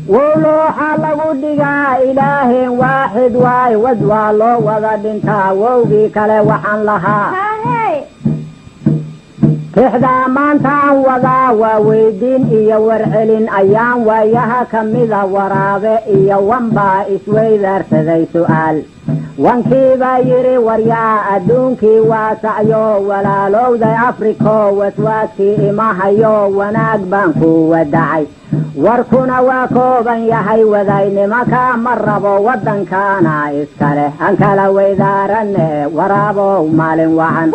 wowlooxa lagu dhigaa ilaahin waaxid waay wad waa loo wada dhintaa wowgii kale waxaan lahaa tixdaa maantaan wadaa waa weydiin iyo warcelin ayaan waayaha ka mida waraabe iyo wanbaa isweydaarsaday su'aal wankiibaa yidhi waryaa adduunkii waasacyo walaalowday afriko waswaaskii imahayo wanaag baan ku wadacay warkuna waa kooban yahay wadaynimaka ma rabo waddankaana iskale aan kala weydaaranne waraabow maalin wacan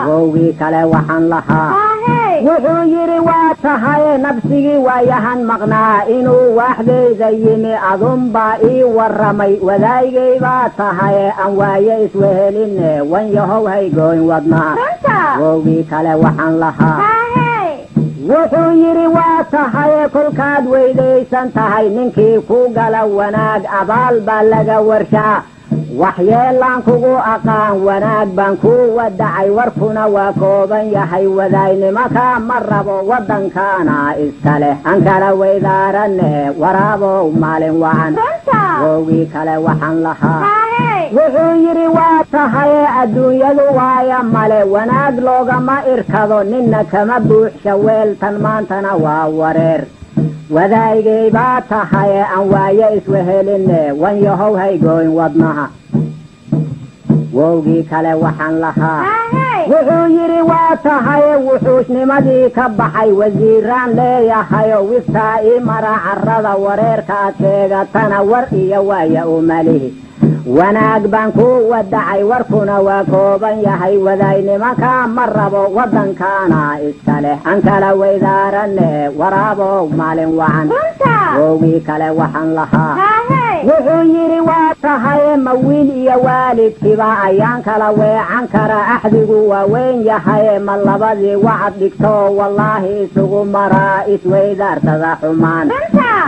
wowgii kale waxaan lahaa wuxuu yidhi waa tahay nabsigii waayahan maqnaa inuu waaxdayda yimi adunbaa ii warramay wadaygay baa tahay aan waaye iswehelinne wan yahow haygoyn wadnaa wowgii kale waxaan lahaa wuxuu yidhi waa tahay kolkaad weydaysan tahay ninkii ku gala wanaag abaal baa laga warshaa waxyeelaan kugu aqaan wanaag baan ku wadacay warkuna waa kooban yahay wadaynimaka ma rabo waddankaana iska leh aan kala weydaaranne waraabow maalin wacan wowgii kale waxaan lahaa wuxuu yidhi waa tahay adduunyadu waaya male wanaag loogama irkado ninna kama buuxsha weeltan maantana waa wareer wadaygay baa tahay aan waaye iswehelinne wan yahow haygoyn wadnaha wowgii kale waxaan lahaa wuxuu yidhi waa tahay wuxuusnimadii ka baxay wasiiraan leeyahayo wiftaa ii mara carrada wareerka ad sheegatana war iyo waaya umalihi wanaag baan ku wadacay warkuna waa kooban yahay wadaynimaka ma rabo waddankaana iska leh aan kala weydaaranne waraabow maalin wacan wowgii kale waxaan lahaa wuxuu yidhi waa tahay ma wiil iyo waalidkiiba ayaan kala weecan kara axdigu waa weyn yahay ma labadii wacad dhigto wallaahi isugu maraa isweydaarsada xumaan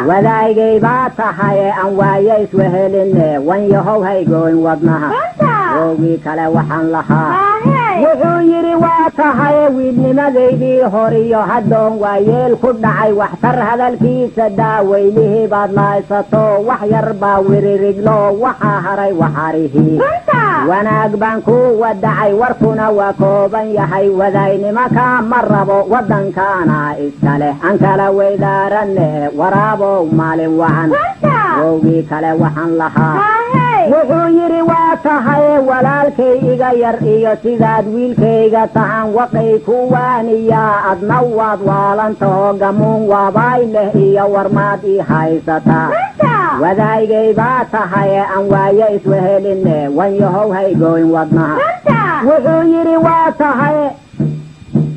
wadaygay baa tahay aan waaye iswehelinne wan yahow haygoyn wadnaha wowgii kale waxaan lahaa wuxuu yidhi waa tahay wiilnimadaydii horiyo haddoon waa yeel ku dhacay waxtar hadalkiisa daaweynihii baad laaysato wax yar baa wiririglo waxaa haray waxarihii wanaag baan ku wadacay warkuna waa kooban yahay wadaynimaka ma rabo waddankaana iska leh aan kala weydaaranne waraabow maalin wacan wowgii kale waxaan lahaa wuxuu yidhi waa tahay walaalkay iga yar iyo sidaad wiilkayga tahan waqay ku waaniyaa adna waad waalantao gamuun waabaay leh iyo warmaad ii haysataa wadaygay baa tahay aan waaye iswehelinne wan yahow haygoyn wadnaha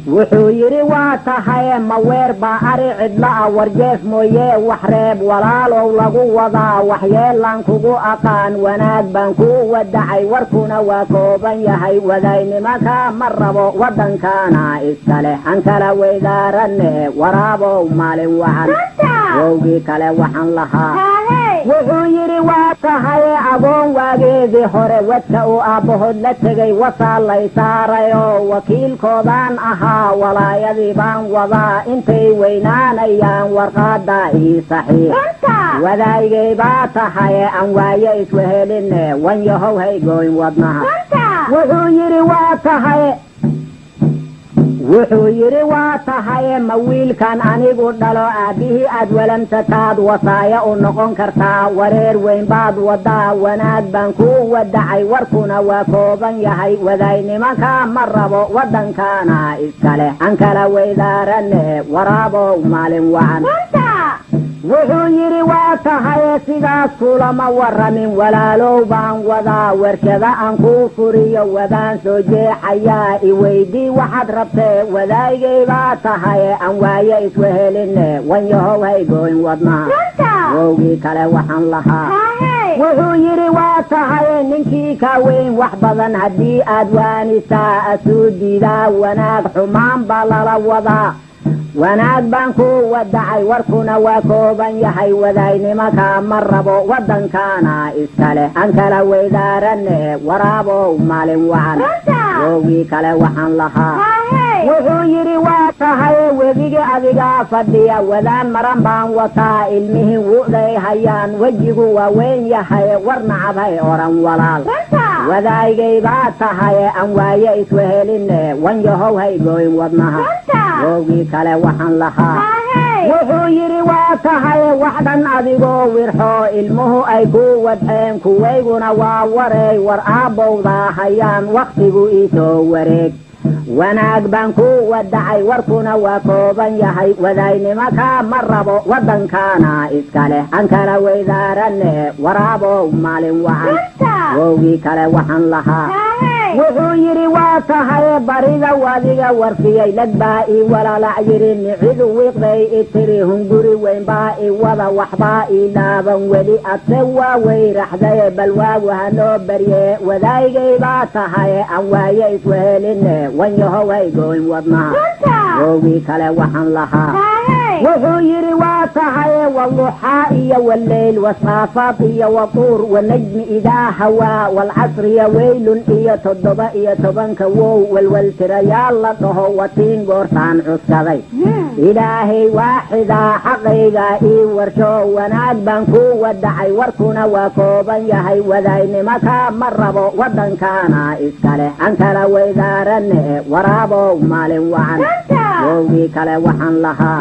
wuxuu yidhi waa tahay ma weer baa ari cidla'a warjeef mooye wax reeb walaalow lagu wadaa waxyeelaan kugu aqaan wanaag baan ku wadacay warkuna waa kooban yahay wadaynimaka ma rabo waddankaana iska leh aan kala weydaaranne waraabow maalin wacan wowgii kale waxaan lahaa wuxuu yidhi waa tahay agoon waageedii hore wadka uu aabbahood la tegay wasaa lay saarayo wakiilkoodaan ahaa walaayadii baan wadaa intay weynaanayaan warqaada ii saxiix wadaygay baa tahay aan waaye iswehelinne wan yahow haygoyn wadnaha wuxuu yidhi waa tahay ma wiilkan anigu dhalo aabbihii aad walamsataad wasaaya u noqon kartaa wareer weyn baad wadaa wanaag baan ku wadacay warkuna waa kooban yahay wadaynimaka ma rabo waddankaana iska leh aan kala weydaaranne waraabow maalin wacan wuxuu yidhi waa tahay sidaas kulama warramin walaalow baan wadaa warshada aan kuu furiyo wadaan soo jeexayaa iweydii waxaad rabtee wadaygay baa tahay aan waaye iswehelinne wan yahow haygoyn wadnaha wowgii kale waxaan lahaa wuxuu yidhi waa tahay ninkii ka weyn wax badan haddii aad waanisaa asuu diidaa wanaag xumaan baa lala wadaa wanaag baan ku wadacay warkuna waa kooban yahay wadaynimaka ma rabo waddankaana iskale aan kala weydaaranne waraabow maalin wacan woogii kale waxaan lahaa wuxuu yidhi waa tahay webiga adigaa fadhiya wadaan maran baan wataa ilmihii wuday hayaan wejigu waa weyn yahay war nacabhay oran walaal wadaygay baa tahay aan waaye iswehelinne wanyahow haygooyn wadnaha woogii kale waxaan lahaa wuxuu yidhi waa tahay wax dhan adigoo wirxo ilmuhu ay ku wadxeen kuwayguna waa wareey war aabbowdaa hayaan wakhtigu iisoo wareeg wanaag baan ku wadacay warkuna waa kooban yahay wadaynimaka ma rabo waddankaana iskale aan kala weydaaranne waraabow maalin wacan woogii kale waxaan lahaa wuxuu yidhi waa tahay barida wadiga warfiyay lag baa ii walalac yidhi nicidu wiiqday i tiri hunguri weyn baa i wada waxbaa ii dhaaban weli adse waa weyraxdaye bal waagu hanoo barye wadaygay baa tahay aan waaye iswehelinne wanyahow haygooyn wadnaha woogii kale waxaan lahaa wuxuu yidhi waa tahay waluxaa iyo waleyl wasaafaad iyo watuur wanajmi idaa hawaa walcasriya weylun iyo 7 wow walwaltirayaal la dhaho watiin goortaan cuskaday ilaahay waaxidaa xaqayga ii warsho wanaag baan ku wadacay warkuna waa kooban yahay wadaynimaka ma rabo waddankaana iskale aan kala weydaaranne waraabow maalin wacan woogii kale waxaan lahaa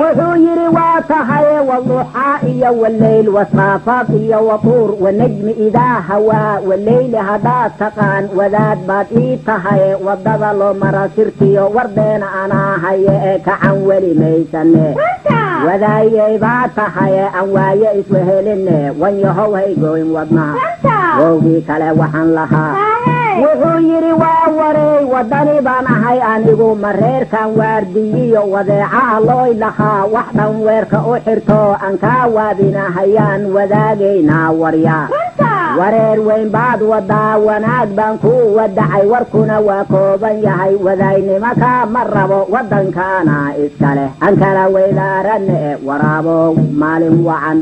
wuxuu yidhi waa tahay waluxaa iyo waleyl wasaafaad iyo watuur wanajmi idaa hawaa waleyli haddaad taqaan wadaad baad ii tahay waddada loo mara sirtiyo wardeena anaa haye ee kacan weli maysane wadaayay baa tahay aan waaye iswehelinne wanyahow haygooyn wadnaha woogii kale waxaan lahaa wuxuu yidhi waa wareey waddani baan ahay anigu mareerkan waardiyiyo wadeeca allooy lahaa wax dhan weerka u xirto aan kaa waabinahayaan wadaagaynaa waryaa wareer weyn baad wadaa wanaag baan ku wadacay warkuna waa kooban yahay wadaynimaka ma rabo waddankaana iskale aan kala weydaaranne waraabow maalin wacan